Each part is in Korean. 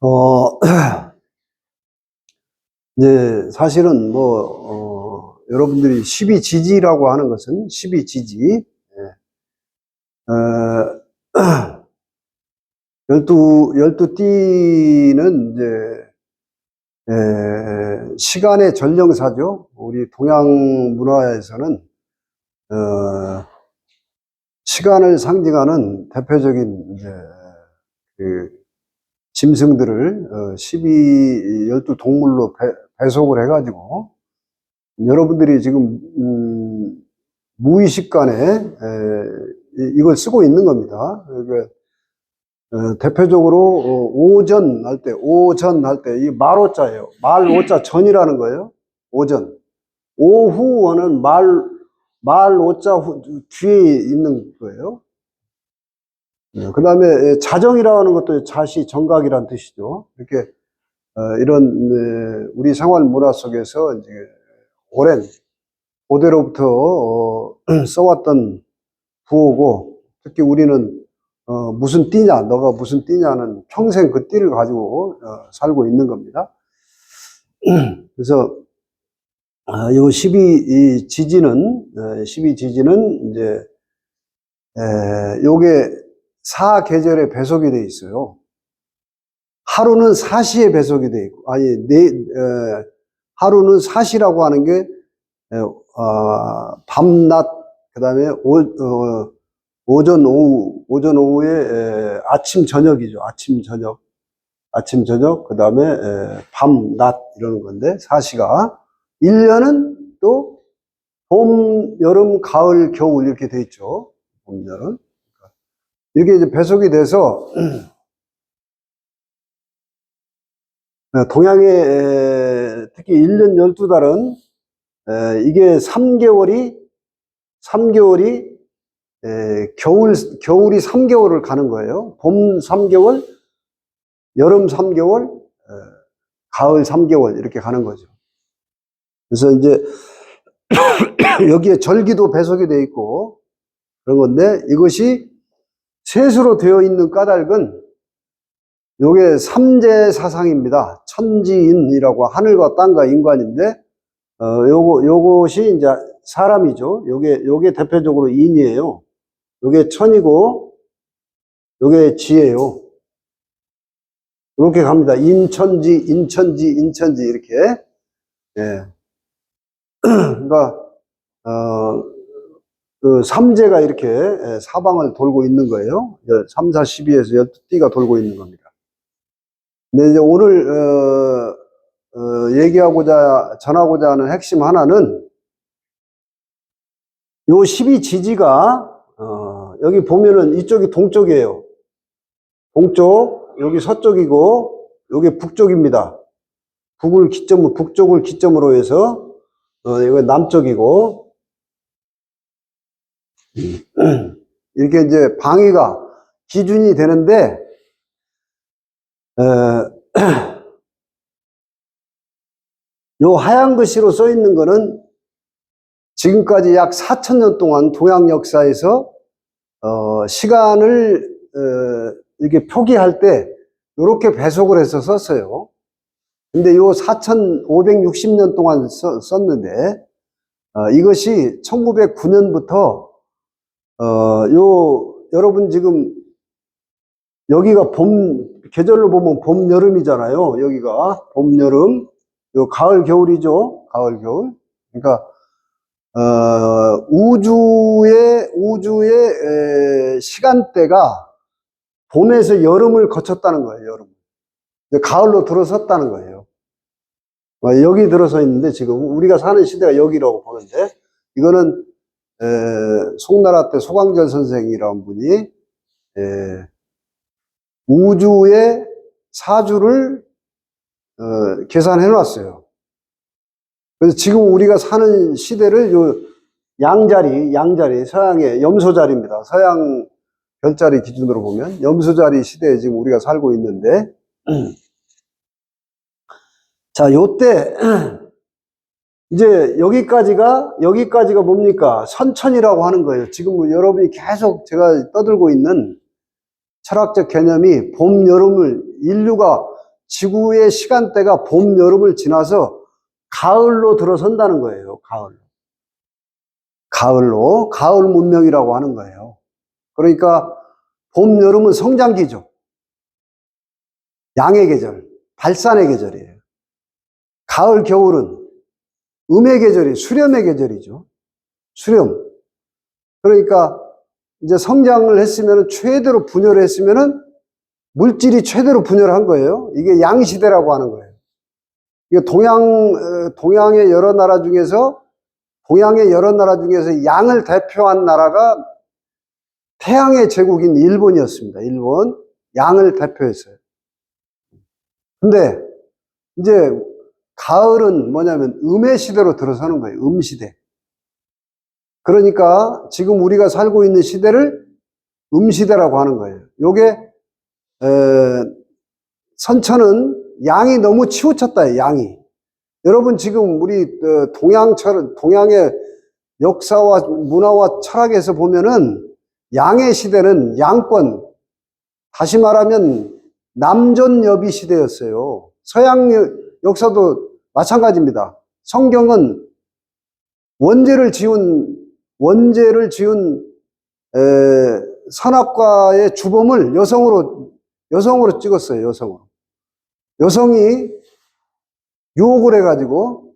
어, 이제 사실은 여러분들이 12지지라고 하는 것은 12지지, 어, 12띠는 이제, 시간의 전령사죠. 우리 동양 문화에서는, 시간을 상징하는 대표적인 이제, 그, 짐승들을, 12 동물로 배속을 해가지고, 여러분들이 지금, 무의식간에, 이걸 쓰고 있는 겁니다. 그러니까, 대표적으로, 오전 할 때, 이 말오자예요. 말오자 전이라는 거예요. 오전. 오후어는 말오자 뒤에 있는 거예요. 그 다음에 자정이라는 것도 자시, 정각이라는 뜻이죠. 이렇게, 이런, 우리 생활 문화 속에서 이제 오랜, 고대로부터 써왔던 구호고, 특히 우리는 무슨 띠냐, 너가 무슨 띠냐는 평생 그 띠를 가지고 살고 있는 겁니다. 그래서 이 12지지는 이제 요게 4계절에 배속이 돼 있어요. 하루는 4시에 배속이 돼 있고, 하루는 4시라고 하는 게 밤낮, 그 다음에 오전, 오후에 아침, 저녁이죠. 아침, 저녁, 그 다음에 밤, 낮 이러는 건데 4시가 1년은 또 봄, 여름, 가을, 겨울 이렇게 돼 있죠. 봄, 여름. 이렇게 이제 배속이 돼서 동양의 특히 1년 12달은 이게 3개월이 겨울이 3개월을 가는 거예요. 봄 3개월, 여름 3개월, 가을 3개월 이렇게 가는 거죠. 그래서 이제 여기에 절기도 배속이 되어 있고 그런 건데, 이것이 셋으로 되어 있는 까닭은 요게 삼재사상입니다. 천지인이라고 하늘과 땅과 인간인데, 요것이 이제 사람이죠. 요게 대표적으로 인이에요. 요게 천이고, 요게 지예요. 이렇게 갑니다. 인천지, 이렇게. 예. 그러니까, 그 삼재가 이렇게 사방을 돌고 있는 거예요. 3, 4, 12에서 12띠가 돌고 있는 겁니다. 근데 이제 오늘, 전하고자 하는 핵심 하나는, 요 12지지가, 여기 보면은 이쪽이 동쪽이에요. 동쪽, 여기 서쪽이고, 여기 북쪽입니다. 북쪽을 기점으로 해서, 이거 남쪽이고, 이렇게 이제 방위가 기준이 되는데, 요 하얀 글씨로 써 있는 거는 지금까지 약 4,000년 동안 동양 역사에서 시간을 이렇게 표기할 때 이렇게 배속을 해서 썼어요. 근데 요 4,560년 동안 썼는데 이것이 1909년부터 여러분 지금 여기가 계절로 보면 봄, 여름이잖아요. 여기가 봄, 여름, 요 가을, 겨울이죠. 가을, 겨울. 그러니까 우주의 시간대가 봄에서 여름을 거쳤다는 거예요. 여름. 가을로 들어섰다는 거예요. 여기 들어서 있는데 지금 우리가 사는 시대가 여기라고 보는데, 이거는 송나라 때 소광절 선생이라는 분이 우주의 사주를 계산해 놨어요. 그래서 지금 우리가 사는 시대를 요 양자리, 서양의 염소자리입니다. 서양 별자리 기준으로 보면 염소자리 시대에 지금 우리가 살고 있는데, 자, 요때 이제 여기까지가 뭡니까? 선천이라고 하는 거예요. 지금 여러분이 계속 제가 떠들고 있는 철학적 개념이 봄, 여름을 인류가 지구의 시간대가 봄, 여름을 지나서 가을로 들어선다는 거예요. 가을로. 가을 문명이라고 하는 거예요. 그러니까 봄, 여름은 성장기죠. 양의 계절, 발산의 계절이에요. 가을, 겨울은 음의 계절이, 수렴의 계절이죠. 수렴. 그러니까 이제 성장을 했으면, 최대로 분열을 했으면은 물질이 최대로 분열한 거예요. 이게 양시대라고 하는 거예요. 이게 동양의 여러 나라 중에서 양을 대표한 나라가 태양의 제국인 일본이었습니다. 일본. 양을 대표했어요. 근데 이제 가을은 뭐냐면 음의 시대로 들어서는 거예요. 음시대. 그러니까 지금 우리가 살고 있는 시대를 음시대라고 하는 거예요. 요게 선천은 양이 너무 치우쳤다. 양이. 여러분 지금 우리 동양의 역사와 문화와 철학에서 보면은 양의 시대는 양권, 다시 말하면 남존여비 시대였어요. 서양 역사도 마찬가지입니다. 성경은 원죄를 지은 선악과의 주범을 여성으로 찍었어요. 여성이 유혹을 해가지고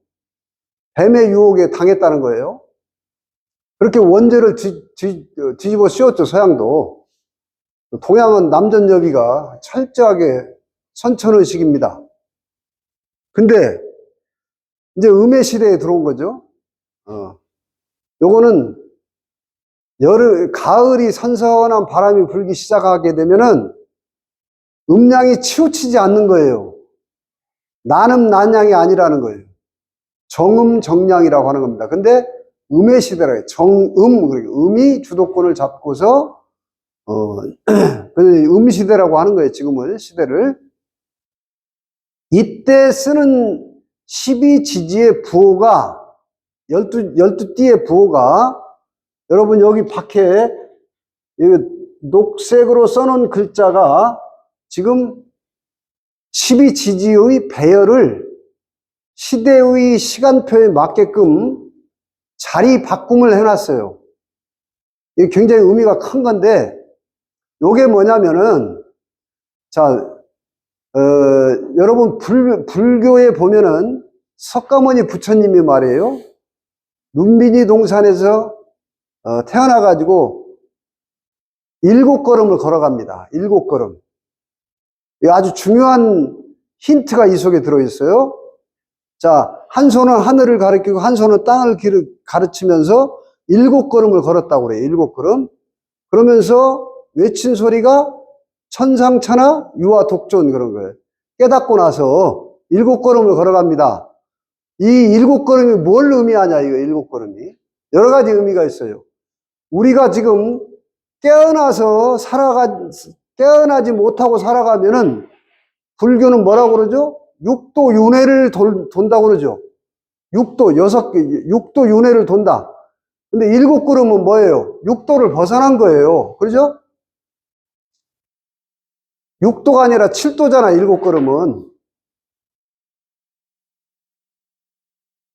뱀의 유혹에 당했다는 거예요. 그렇게 원죄를 뒤집어 씌웠죠. 서양도. 동양은 남존여비가 철저하게 선천의식입니다. 근데 이제 음의 시대에 들어온 거죠. 요거는 가을이 선선한 바람이 불기 시작하게 되면은 음양이 치우치지 않는 거예요. 난음난양이 아니라는 거예요. 정음정양이라고 하는 겁니다. 근데 음의 시대라 해요. 음이 주도권을 잡고서 음시대라고 하는 거예요. 지금은 시대를. 이때 쓰는 12지지의 부호가 12띠의 부호가 여러분 여기 밖에 녹색으로 써놓은 글자가 지금 12지지의 배열을 시대의 시간표에 맞게끔 자리 바꿈을 해놨어요. 이게 굉장히 의미가 큰 건데, 요게 뭐냐면은, 여러분, 불교에 보면은 석가모니 부처님이 말이에요. 눈비니 동산에서 태어나가지고 7걸음을 걸어갑니다. 7걸음. 아주 중요한 힌트가 이 속에 들어있어요. 한 손은 하늘을 가리키고 한 손은 땅을 가르치면서 7걸음을 걸었다고 그래요. 7걸음. 그러면서 외친 소리가 천상천하 유아 독존 그런 거예요. 깨닫고 나서 7걸음을 걸어갑니다. 이 7걸음이 뭘 의미하냐, 이거 7걸음이. 여러 가지 의미가 있어요. 우리가 지금 깨어나지 못하고 살아가면은 불교는 뭐라고 그러죠? 육도 윤회를 돈다고 그러죠. 육도 윤회를 돈다. 근데 7걸음은 뭐예요? 육도를 벗어난 거예요. 그러죠? 육도가 아니라 7도잖아, 7걸음은.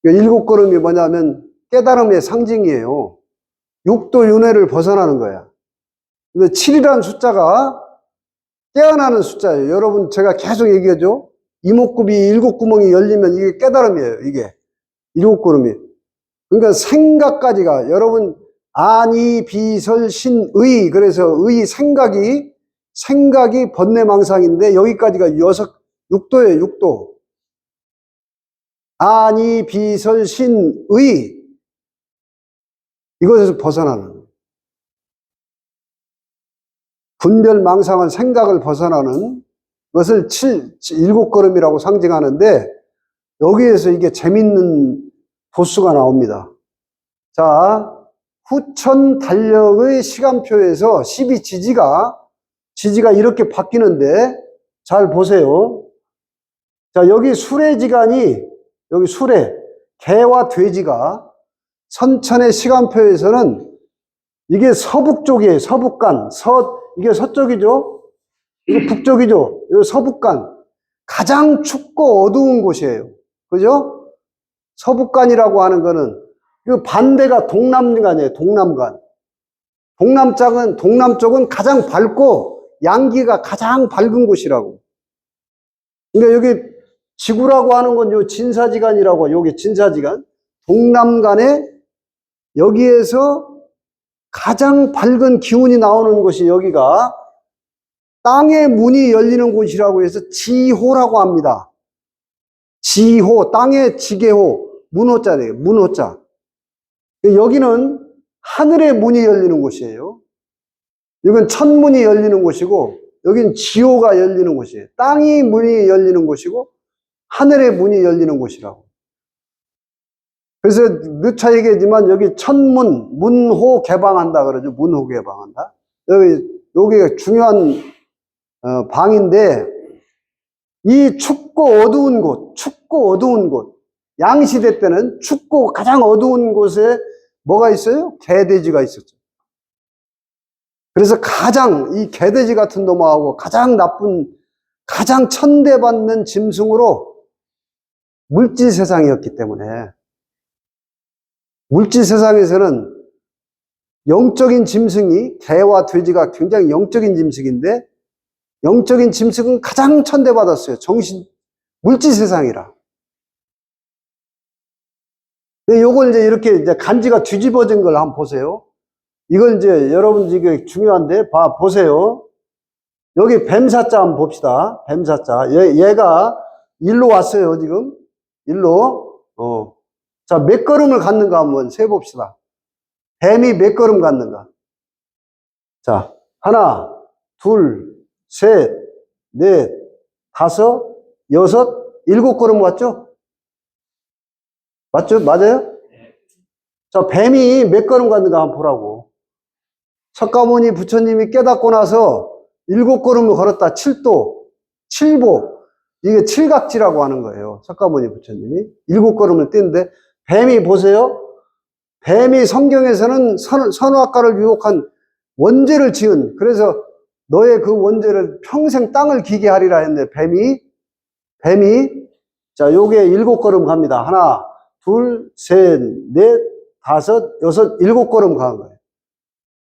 7걸음이 뭐냐면 깨달음의 상징이에요. 육도 윤회를 벗어나는 거야. 근데 7이라는 숫자가 깨어나는 숫자예요. 여러분, 제가 계속 얘기하죠? 이목구비 7구멍이 열리면 이게 깨달음이에요, 이게. 7걸음이. 그러니까 생각까지가, 여러분, 아니, 비설, 신, 의. 그래서 생각이 번뇌망상인데 여기까지가 6도예요, 6도. 아니, 비설, 신, 의. 이것에서 벗어나는. 분별, 망상은 생각을 벗어나는 것을 7걸음이라고 상징하는데 여기에서 이게 재밌는 도수가 나옵니다. 후천 달력의 시간표에서 12지지가 이렇게 바뀌는데 잘 보세요. 여기 여기 수레, 개와 돼지가 선천의 시간표에서는 이게 서북쪽이에요. 서북간. 이게 서쪽이죠. 이거 북쪽이죠. 이거 서북간. 가장 춥고 어두운 곳이에요. 그죠? 서북간이라고 하는 거는 그 반대가 동남간이에요. 동남간. 동남쪽은 가장 밝고 양기가 가장 밝은 곳이라고. 그러니까 여기 지구라고 하는 건 요 진사지간이라고, 여기 진사지간. 동남간에 여기에서 가장 밝은 기운이 나오는 곳이 여기가 땅의 문이 열리는 곳이라고 해서 지호라고 합니다. 지호, 땅의 지게호, 문호자래요. 문호자. 여기는 하늘의 문이 열리는 곳이에요. 이건 천문이 열리는 곳이고, 여긴 지호가 열리는 곳이에요. 땅이 문이 열리는 곳이고, 하늘의 문이 열리는 곳이라고. 그래서 누차 얘기하지만 여기 천문, 문호 개방한다 그러죠. 문호 개방한다. 여기 중요한 방인데, 이 춥고 어두운 곳, 양시대 때는 춥고 가장 어두운 곳에 뭐가 있어요? 개돼지가 있었죠. 그래서 가장 이 개돼지 같은 놈하고 가장 나쁜, 가장 천대받는 짐승으로 물질 세상이었기 때문에, 물질 세상에서는 영적인 짐승이, 개와 돼지가 굉장히 영적인 짐승인데, 영적인 짐승은 가장 천대받았어요. 물질 세상이라. 요걸 이제 이렇게 이제 간지가 뒤집어진 걸 한번 보세요. 이걸 이제 여러분 이게 중요한데, 보세요. 여기 뱀사자 한번 봅시다. 뱀사자. 얘가 일로 왔어요, 지금. 일로. 자, 몇 걸음을 갔는가 한번 세봅시다. 뱀이 몇 걸음 갔는가. 자, 하나, 둘, 셋, 넷, 다섯, 여섯, 일곱 걸음 왔죠? 맞죠? 맞아요? 자, 뱀이 몇 걸음 갔는가 한번 보라고. 석가모니 부처님이 깨닫고 나서 일곱 걸음을 걸었다. 7도, 7보. 이게 칠각지라고 하는 거예요. 석가모니 부처님이. 일곱 걸음을 뛴는데, 뱀이 보세요. 뱀이 성경에서는 선악과를 유혹한 원죄를 지은, 그래서 너의 그 원죄를 평생 땅을 기게 하리라 했는데, 뱀이, 자, 요게 일곱 걸음 갑니다. 하나, 둘, 셋, 넷, 다섯, 여섯, 일곱 걸음 가는 거예요.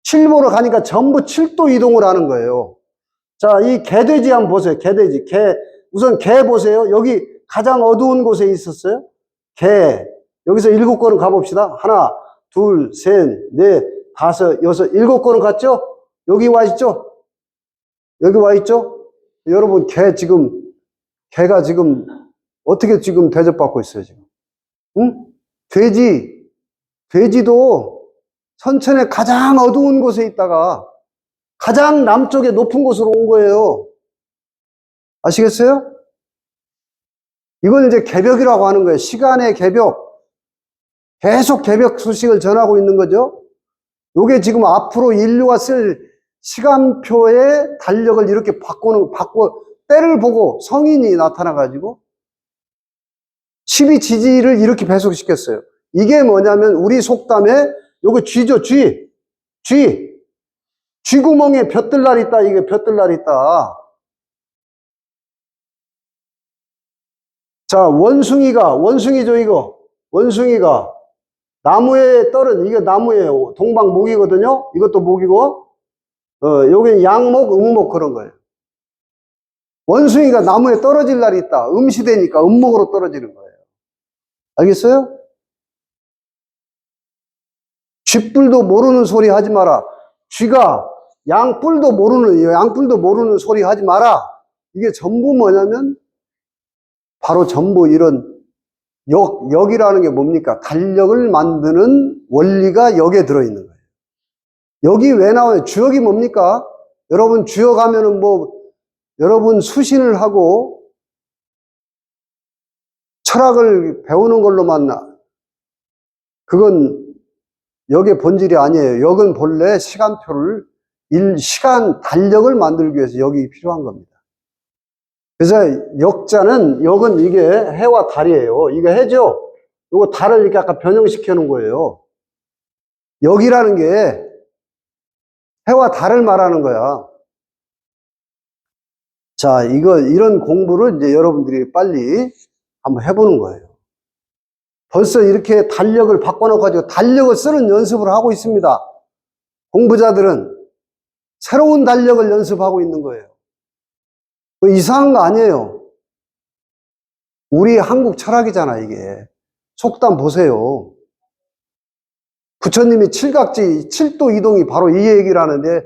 7보로 가니까 전부 7도 이동을 하는 거예요. 자, 이 개돼지 한번 보세요. 개돼지. 우선 개 보세요. 여기 가장 어두운 곳에 있었어요. 개. 여기서 일곱 걸음 가봅시다. 하나, 둘, 셋, 넷, 다섯, 여섯, 일곱 걸음 갔죠? 여기 와 있죠? 여기 와 있죠? 여러분, 개가 지금 어떻게 지금 대접받고 있어요, 지금? 응? 돼지도 선천의 가장 어두운 곳에 있다가 가장 남쪽에 높은 곳으로 온 거예요. 아시겠어요? 이걸 이제 개벽이라고 하는 거예요. 시간의 개벽. 계속 개벽 소식을 전하고 있는 거죠. 요게 지금 앞으로 인류가 쓸 시간표의 달력을 이렇게 때를 보고 성인이 나타나가지고 12지지를 이렇게 배속시켰어요. 이게 뭐냐면 우리 속담에 요거 쥐죠, 쥐. 쥐구멍에 벼뜰날 있다, 이게 벼뜰날 있다. 자, 원숭이죠, 이거. 원숭이가 나무에 이게 나무예요. 동방목이거든요. 이것도 목이고, 여기는 양목, 음목 그런 거예요. 원숭이가 나무에 떨어질 날이 있다. 음시되니까 음목으로 떨어지는 거예요. 알겠어요? 쥐뿔도 모르는 소리 하지 마라. 쥐가 양뿔도 모르는 소리 하지 마라. 이게 전부 뭐냐면, 바로 전부 이런 역이라는 게 뭡니까? 달력을 만드는 원리가 역에 들어있는 거예요. 역이 왜 나와요? 주역이 뭡니까? 여러분 주역 하면은 여러분 수신을 하고 철학을 배우는 걸로만, 그건 역의 본질이 아니에요. 역은 본래 달력을 만들기 위해서 역이 필요한 겁니다. 그래서 역은 이게 해와 달이에요. 이게 해죠? 이거 달을 이렇게 아까 변형시켜 놓은 거예요. 역이라는 게 해와 달을 말하는 거야. 자, 이런 공부를 이제 여러분들이 빨리 한번 해보는 거예요. 벌써 이렇게 달력을 바꿔놓고 달력을 쓰는 연습을 하고 있습니다. 공부자들은 새로운 달력을 연습하고 있는 거예요. 이상한 거 아니에요. 우리 한국 철학이잖아, 이게. 속담 보세요. 부처님이 칠각지, 7도 이동이 바로 이 얘기를 하는데,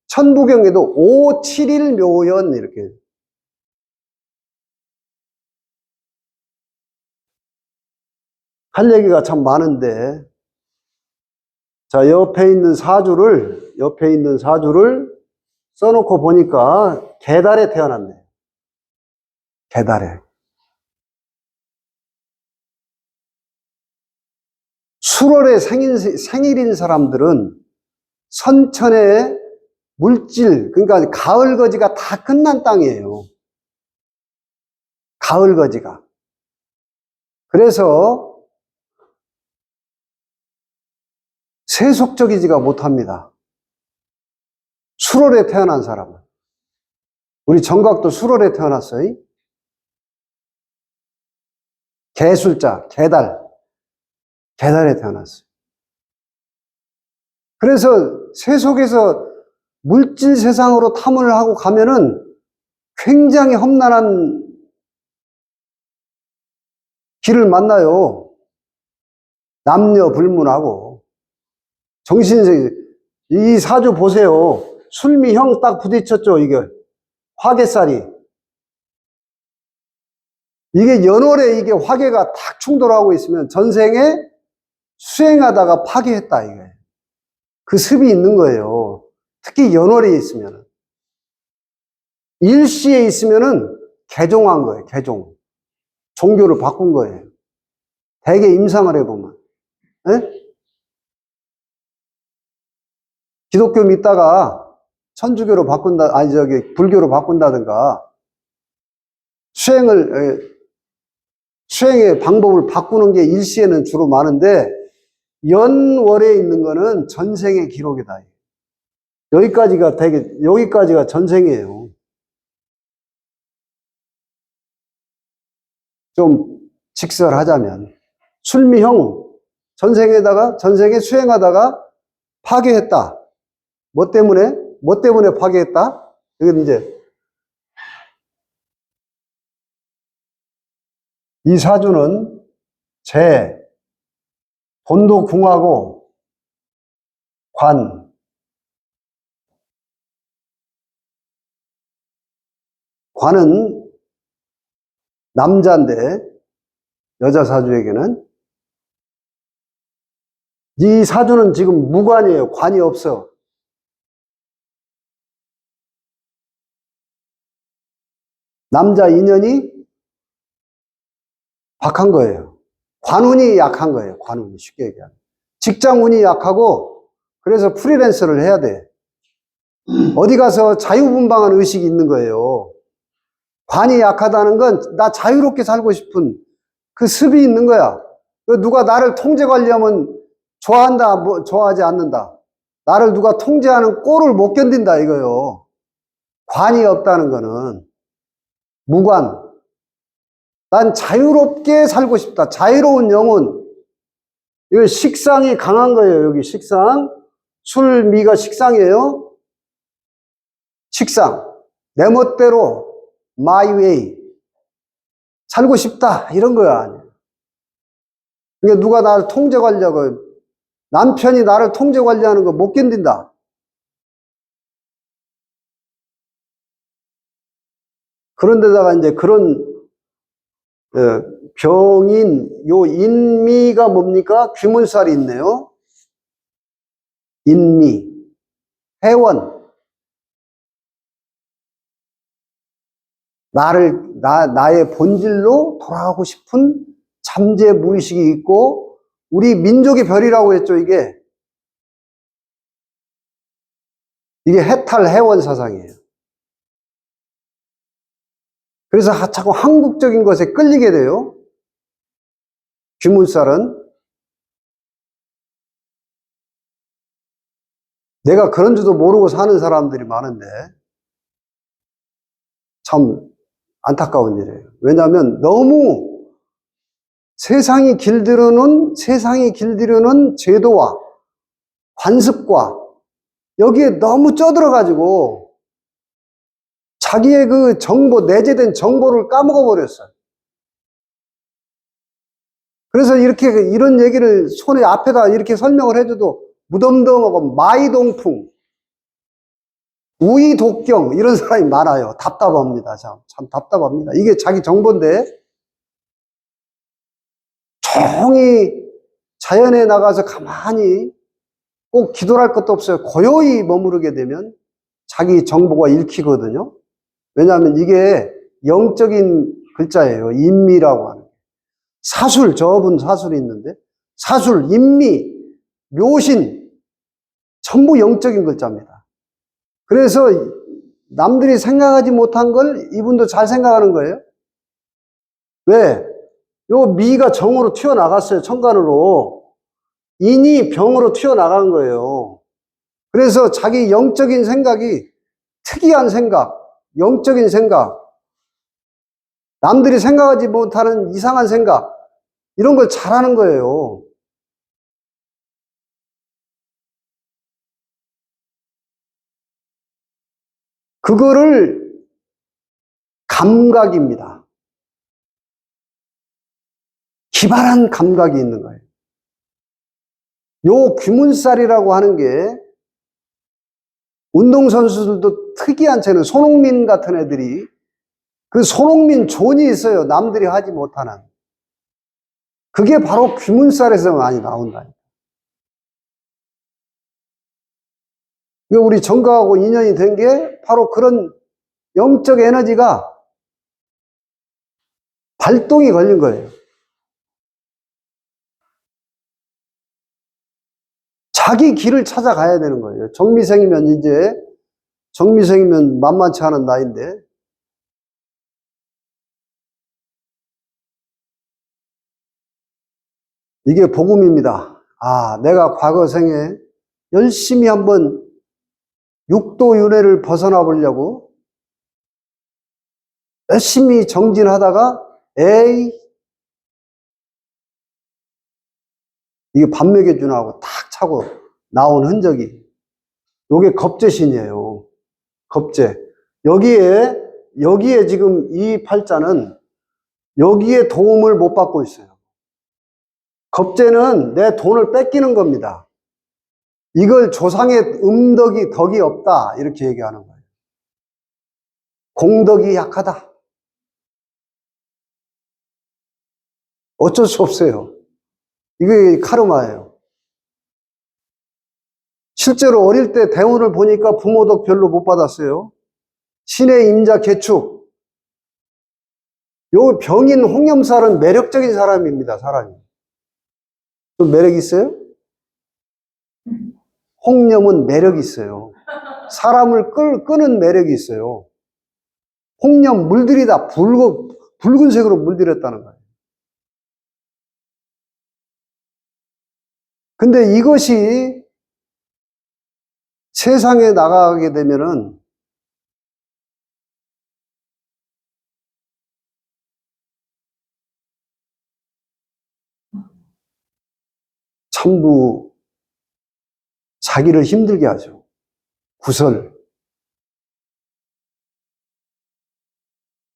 천부경에도 5, 7일 묘연, 이렇게. 할 얘기가 참 많은데, 자, 옆에 있는 사주를 써놓고 보니까, 계달에 태어났네. 계달에. 수월의 생일인 사람들은 선천의 물질, 그러니까 가을 거지가 다 끝난 땅이에요. 가을 거지가. 그래서 세속적이지가 못합니다. 수월에 태어난 사람은. 우리 정각도 수월에 태어났어요. 개술자, 계달에 태어났어요. 그래서 세속에서 물질 세상으로 탐을 하고 가면은 굉장히 험난한 길을 만나요. 남녀 불문하고. 이 사주 보세요. 술미형 딱 부딪혔죠, 이게. 화개살이. 이게 연월에 이게 화개가 탁 충돌하고 있으면 전생에 수행하다가 파괴했다, 이게. 그 습이 있는 거예요. 특히 연월에 있으면. 일시에 있으면은 개종한 거예요, 개종. 종교를 바꾼 거예요. 대개 임상을 해보면. 에? 기독교 믿다가 천주교로 바꾼다, 불교로 바꾼다든가, 수행의 방법을 바꾸는 게 일시에는 주로 많은데, 연월에 있는 거는 전생의 기록이다. 여기까지가 전생이에요. 좀 직설하자면. 술미형, 전생에 수행하다가 파괴했다. 뭐 때문에 파괴했다? 여기 이제, 이 사주는 돈도 궁하고, 관은 남자인데, 여자 사주에게는. 이 사주는 지금 무관이에요. 관이 없어. 남자 인연이 박한 거예요. 관운이 약한 거예요. 관운이 쉽게 얘기하면. 직장운이 약하고 그래서 프리랜서를 해야 돼. 어디 가서 자유분방한 의식이 있는 거예요. 관이 약하다는 건 나 자유롭게 살고 싶은 그 습이 있는 거야. 누가 나를 통제 관리하면 좋아한다, 좋아하지 않는다. 나를 누가 통제하는 꼴을 못 견딘다 이거요. 관이 없다는 거는 무관. 난 자유롭게 살고 싶다. 자유로운 영혼. 이거 식상이 강한 거예요. 여기 식상. 술미가 식상이에요. 식상. 내 멋대로 my way. 살고 싶다. 이런 거야. 그러니까 누가 나를 통제 관리하고 남편이 나를 통제 관리하는 거 못 견딘다. 그런데다가 이제 그런 병인 요 인미가 뭡니까? 귀문살이 있네요. 인미, 회원. 나의 본질로 돌아가고 싶은 잠재 무의식이 있고, 우리 민족의 별이라고 했죠, 이게. 이게 해탈 해원 사상이에요. 그래서 자꾸 한국적인 것에 끌리게 돼요. 귀문살은. 내가 그런 줄도 모르고 사는 사람들이 많은데. 참 안타까운 일이에요. 왜냐하면 너무 세상이 길들여놓은 제도와 관습과 여기에 너무 쪄들어가지고 자기의 그 정보, 내재된 정보를 까먹어 버렸어요. 그래서 이런 얘기를 손에 앞에다 이렇게 설명을 해줘도 무덤덤하고 마이동풍, 우이독경 이런 사람이 많아요. 답답합니다. 참 답답합니다. 이게 자기 정보인데 조용히 자연에 나가서 가만히 꼭 기도를 할 것도 없어요. 고요히 머무르게 되면 자기 정보가 읽히거든요. 왜냐하면 이게 영적인 글자예요. 인미라고 하는. 사술, 저분 사술이 있는데 사술, 인미, 묘신 전부 영적인 글자입니다. 그래서 남들이 생각하지 못한 걸 이분도 잘 생각하는 거예요. 왜? 요 미가 정으로 튀어나갔어요. 천간으로. 인이 병으로 튀어나간 거예요. 그래서 자기 영적인 생각이 특이한 생각, 영적인 생각, 남들이 생각하지 못하는 이상한 생각, 이런 걸 잘하는 거예요. 그거를 감각입니다. 기발한 감각이 있는 거예요. 요 귀문살이라고 하는 게 운동선수들도 특이한 채는 손흥민 같은 애들이 그 손흥민 존이 있어요. 남들이 하지 못하는. 그게 바로 귀문살에서 많이 나온다. 우리 정가하고 인연이 된 게 바로 그런 영적 에너지가 발동이 걸린 거예요. 자기 길을 찾아가야 되는 거예요. 정미생이면 만만치 않은 나이인데, 이게 복음입니다. 아, 내가 과거 생에 열심히 한번 육도 윤회를 벗어나 보려고 열심히 정진하다가, 에이, 이게 밥 먹여주나 하고 탁 차고 나온 흔적이, 요게 겁재신이에요. 겁재. 여기에 지금 이 팔자는 여기에 도움을 못 받고 있어요. 겁재는 내 돈을 뺏기는 겁니다. 이걸 조상의 덕이 없다. 이렇게 얘기하는 거예요. 공덕이 약하다. 어쩔 수 없어요. 이게 카르마예요. 실제로 어릴 때 대운을 보니까 부모 덕 별로 못 받았어요. 신의 임자 개축. 요 병인 홍염살은 매력적인 사람입니다, 사람이. 좀 매력 있어요? 홍염은 매력이 있어요. 사람을 끄는 매력이 있어요. 홍염 물들이다 붉은색으로 물들였다는 거예요. 근데 이것이 세상에 나가게 되면은 전부 자기를 힘들게 하죠. 구설.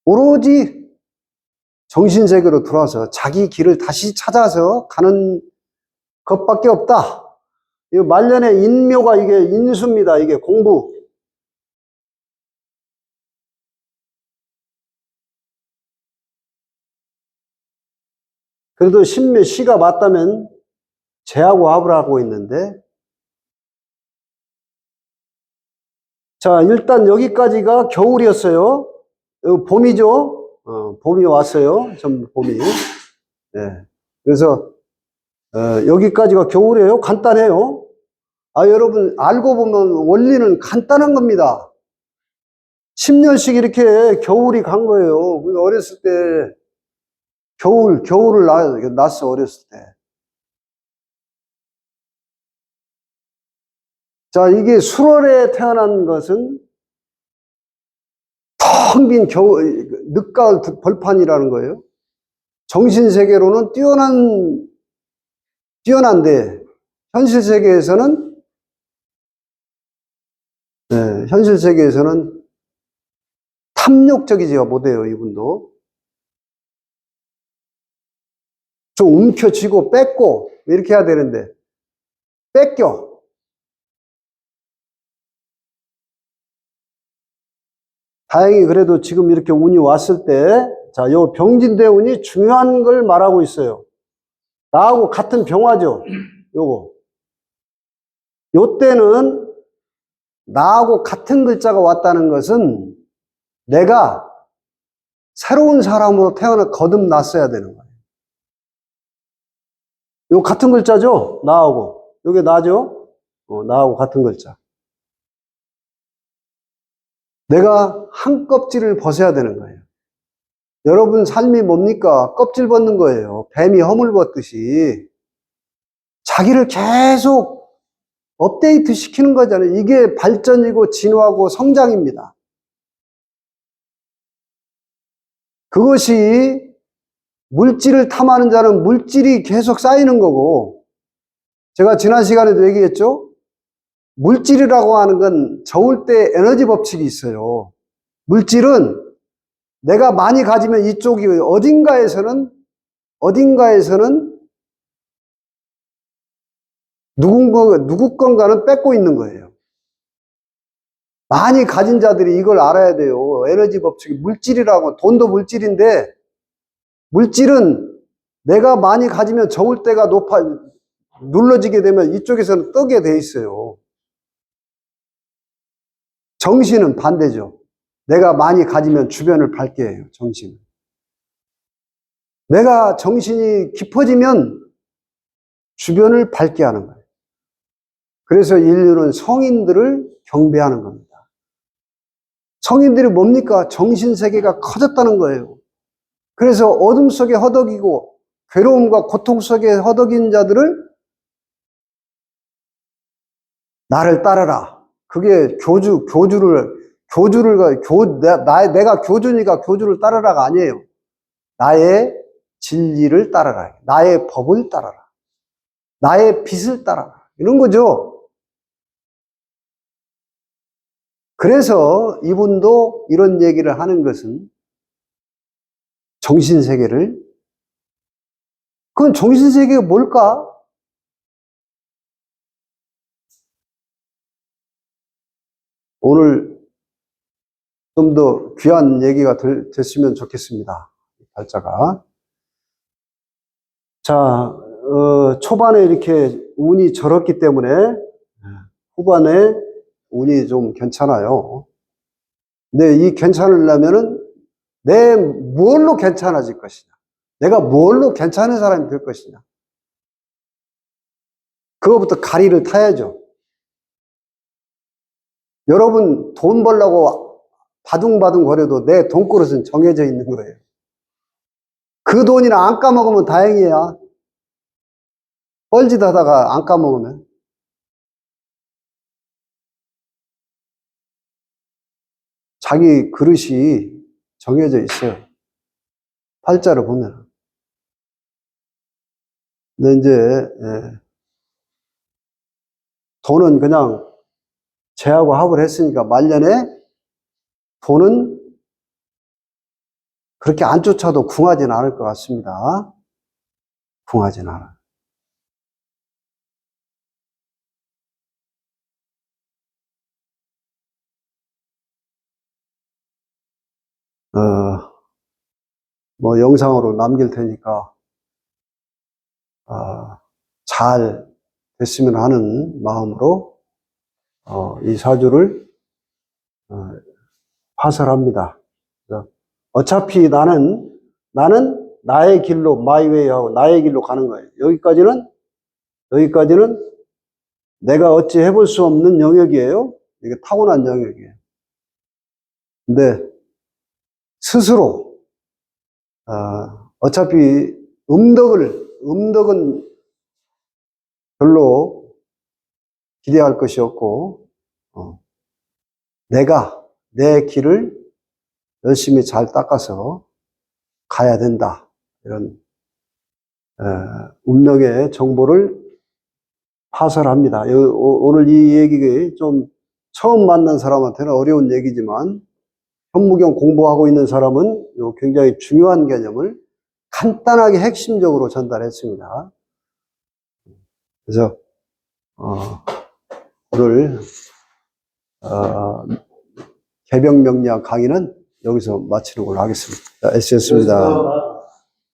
오로지 정신세계로 들어와서 자기 길을 다시 찾아서 가는 것밖에 없다. 이 말년의 인묘가 이게 인수입니다. 이게 공부. 그래도 시가 맞다면 재하고 합을 하고 있는데, 자, 일단 여기까지가 겨울이었어요. 봄이죠. 봄이 왔어요. 좀 봄이. 네. 그래서 여기까지가 겨울이에요. 간단해요. 아, 여러분 알고 보면 원리는 간단한 겁니다. 10년씩 이렇게 겨울이 간 거예요. 우리가 어렸을 때 겨울을 났어, 어렸을 때. 자, 이게 수월에 태어난 것은 텅 빈 늦가을 벌판이라는 거예요. 정신세계로는 뛰어난데, 현실 세계에서는 탐욕적이지가 못해요, 이분도. 좀 움켜쥐고 뺏고, 이렇게 해야 되는데, 뺏겨. 다행히 그래도 지금 이렇게 운이 왔을 때, 자, 요 병진대운이 중요한 걸 말하고 있어요. 나하고 같은 병화죠, 요거. 요 때는 나하고 같은 글자가 왔다는 것은 내가 새로운 사람으로 거듭났어야 되는 거예요. 요 같은 글자죠? 나하고. 요게 나죠? 나하고 같은 글자. 내가 한 껍질을 벗어야 되는 거예요. 여러분 삶이 뭡니까? 껍질 벗는 거예요. 뱀이 허물 벗듯이. 자기를 계속 업데이트 시키는 거잖아요. 이게 발전이고 진화고 성장입니다. 그것이 물질을 탐하는 자는 물질이 계속 쌓이는 거고, 제가 지난 시간에도 얘기했죠? 물질이라고 하는 건 저울 때 에너지 법칙이 있어요. 물질은 내가 많이 가지면 이쪽이 어딘가에서는 누구 건가는 뺏고 있는 거예요. 많이 가진 자들이 이걸 알아야 돼요. 에너지 법칙이 물질이라고, 돈도 물질인데, 물질은 내가 많이 가지면 저울 때가 눌러지게 되면 이쪽에서는 뜨게 돼 있어요. 정신은 반대죠. 내가 많이 가지면 주변을 밝게 해요, 정신은. 내가 정신이 깊어지면 주변을 밝게 하는 거예요. 그래서 인류는 성인들을 경배하는 겁니다. 성인들이 뭡니까? 정신세계가 커졌다는 거예요. 그래서 어둠 속에 허덕이고 괴로움과 고통 속에 허덕인 자들을 나를 따르라. 그게 내가 교주니까 교주를 따르라가 아니에요. 나의 진리를 따르라. 나의 법을 따르라. 나의 빛을 따르라. 이런 거죠. 그래서 이분도 이런 얘기를 하는 것은 그건 정신세계가 뭘까? 오늘 좀 더 귀한 얘기가 됐으면 좋겠습니다. 발자가. 자, 초반에 이렇게 운이 절었기 때문에 후반에 운이 좀 괜찮아요. 근데 이 괜찮으려면은 내 뭘로 괜찮아질 것이냐? 내가 뭘로 괜찮은 사람이 될 것이냐? 그거부터 가리를 타야죠. 여러분 돈 벌려고 바둥바둥 거려도 내 돈그릇은 정해져 있는 거예요. 그 돈이나 안 까먹으면 다행이야. 뻘짓 하다가 안 까먹으면. 자기 그릇이 정해져 있어요. 팔자를 보면. 근데 이제 돈은 그냥 쟤하고 합을 했으니까 말년에 돈은 그렇게 안 쫓아도 궁하진 않을 것 같습니다. 궁하진 않아. 뭐 영상으로 남길 테니까 잘 됐으면 하는 마음으로 이 사주를 화설합니다. 어차피 나는 나의 길로 마이웨이 하고 나의 길로 가는 거예요. 여기까지는 내가 어찌 해볼 수 없는 영역이에요. 이게 타고난 영역이에요. 근데 스스로 어차피 음덕은 별로 기대할 것이 없고 내가 내 길을 열심히 잘 닦아서 가야 된다. 이런 운명의 정보를 파설합니다. 오늘 이 얘기가 좀 처음 만난 사람한테는 어려운 얘기지만 현무경 공부하고 있는 사람은 굉장히 중요한 개념을 간단하게 핵심적으로 전달했습니다. 그래서 오늘 개병명리학 강의는 여기서 마치는 걸로 하겠습니다. SS입니다.